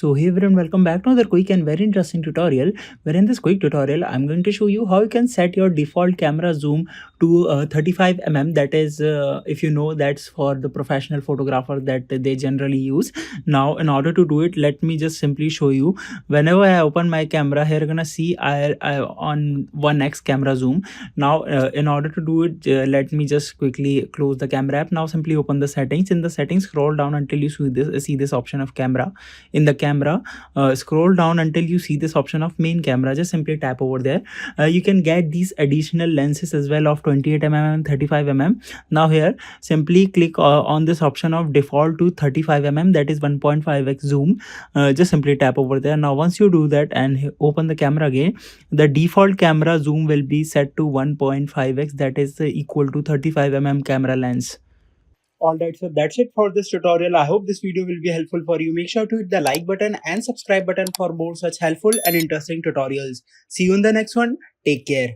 So hey everyone, welcome back to another quick and very interesting tutorial, where in this quick tutorial I'm going to show you how you can set your default camera zoom to 35 mm. That is, if you know, that's for the professional photographer that they generally use. Now in order to do it, let me just simply show you. Whenever I open my camera here, you're gonna see I on 1x camera zoom. Now in order to do it, let me just quickly close the camera app. Now simply open the settings. In the settings, scroll down until you see this option of camera. In the camera, scroll down until you see this option of main camera. Just simply tap over there. You can get these additional lenses as well of 28 mm and 35 mm. Now here, simply click on this option of default to 35 mm, that is 1.5x zoom. Just simply tap over there. Now once you do that and open the camera again, the default camera zoom will be set to 1.5x, that is equal to 35 mm camera lens. Alright, so that's it for this tutorial. I hope this video will be helpful for you. Make sure to hit the like button and subscribe button for more such helpful and interesting tutorials. See you in the next one. Take care.